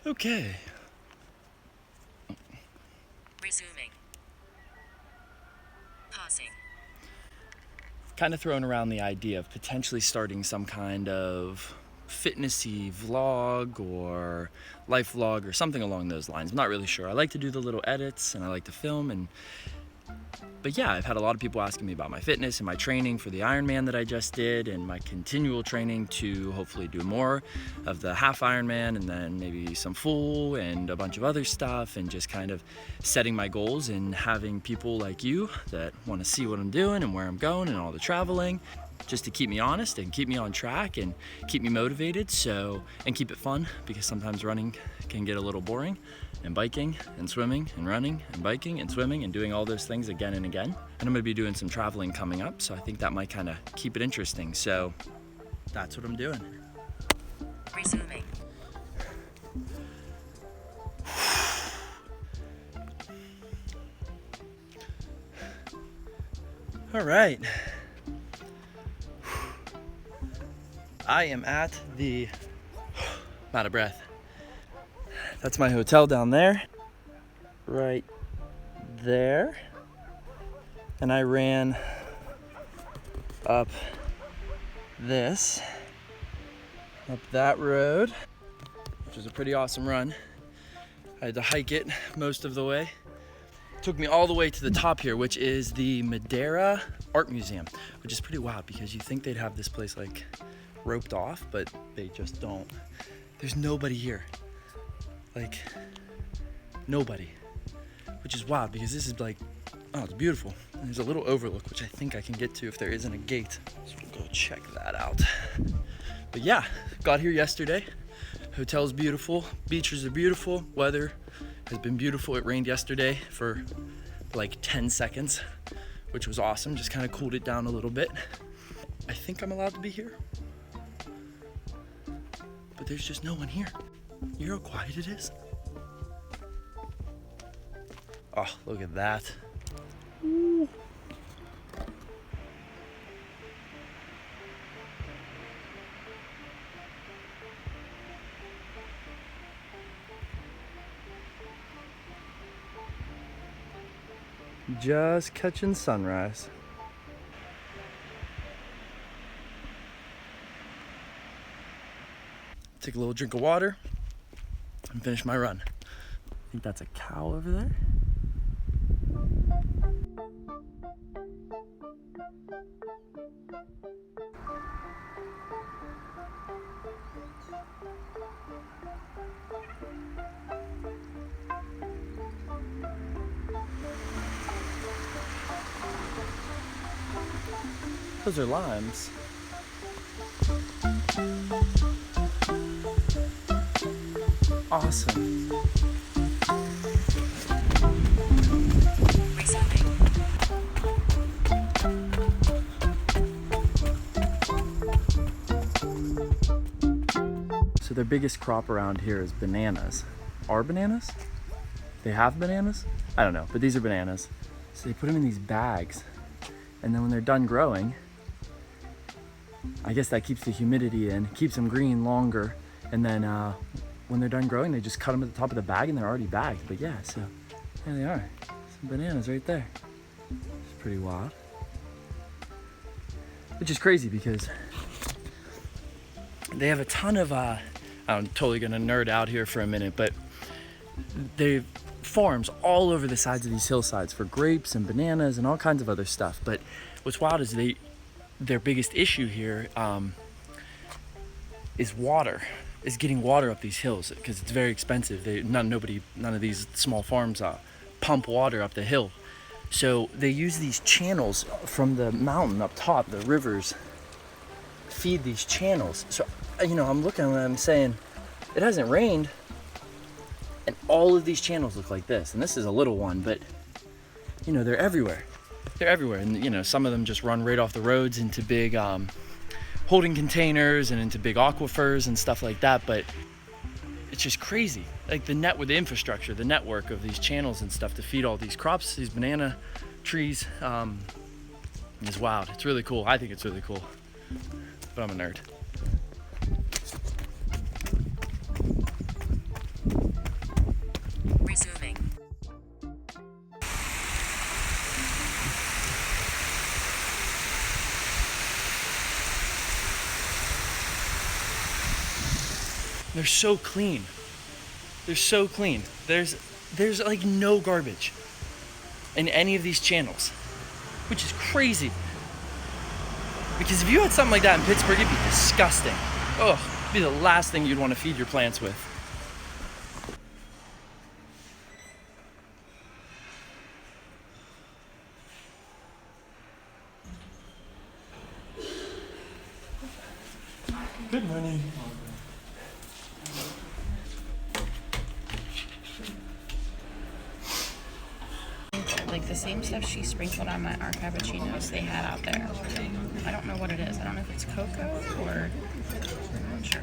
Okay. Resuming. Pausing. Kind of throwing around the idea of potentially starting some kind of fitnessy vlog or life vlog or something along those lines. I'm not really sure. I like to do the little edits and I like to film, but yeah, I've had a lot of people asking me about my fitness and my training for the Ironman that I just did and my continual training to hopefully do more of the half Ironman and then maybe some full and a bunch of other stuff, and just kind of setting my goals and having people like you that want to see what I'm doing and where I'm going and all the traveling, just to keep me honest and keep me on track and keep me motivated, and keep it fun, because sometimes running can get a little boring, and biking and swimming and running and biking and swimming and doing all those things again and again. And I'm gonna be doing some traveling coming up, so I think that might kind of keep it interesting. So that's what I'm doing. Resuming. All right. I am at the, I'm out of breath. That's my hotel down there, right there. And I ran up that road, which was a pretty awesome run. I had to hike it most of the way. It took me all the way to the top here, which is the Madeira Art Museum, which is pretty wild because you think they'd have this place like roped off, but they just don't. There's nobody here. Like, nobody, which is wild because this is like, oh, it's beautiful. And there's a little overlook, which I think I can get to if there isn't a gate. So we'll go check that out. But yeah, got here yesterday. Hotel's beautiful, beaches are beautiful, weather has been beautiful. It rained yesterday for like 10 seconds, which was awesome. Just kind of cooled it down a little bit. I think I'm allowed to be here, but there's just no one here. You hear how quiet it is? Oh, look at that. Ooh. Just catching sunrise. Take a little drink of water and finish my run. I think that's a cow over there. Those are limes. Awesome. So their biggest crop around here is bananas. Are bananas? They have bananas? I don't know, but these are bananas. So they put them in these bags, and then when they're done growing, I guess that keeps the humidity in, keeps them green longer, and then when they're done growing, they just cut them at the top of the bag and they're already bagged. But yeah, so there they are. Some bananas right there. It's pretty wild. Which is crazy because they have a ton of, I'm totally gonna nerd out here for a minute, but they farms all over the sides of these hillsides for grapes and bananas and all kinds of other stuff. But what's wild is their biggest issue here is water, is getting water up these hills, because it's very expensive. None of these small farms pump water up the hill. So they use these channels from the mountain up top, the rivers feed these channels. So, I'm looking at it, I'm saying, it hasn't rained, and all of these channels look like this. And this is a little one, but they're everywhere. They're everywhere. And some of them just run right off the roads into big holding containers and into big aquifers and stuff like that. But it's just crazy. Like the infrastructure, the network of these channels and stuff to feed all these crops, these banana trees, is wild. It's really cool. I think it's really cool, but I'm a nerd. They're so clean. They're so clean. There's like no garbage in any of these channels, which is crazy. Because if you had something like that in Pittsburgh, it'd be disgusting. Oh, it'd be the last thing you'd want to feed your plants with. Good morning. Like the same stuff she sprinkled on our cappuccinos they had out there. I don't know what it is. I don't know if it's cocoa or I'm not sure.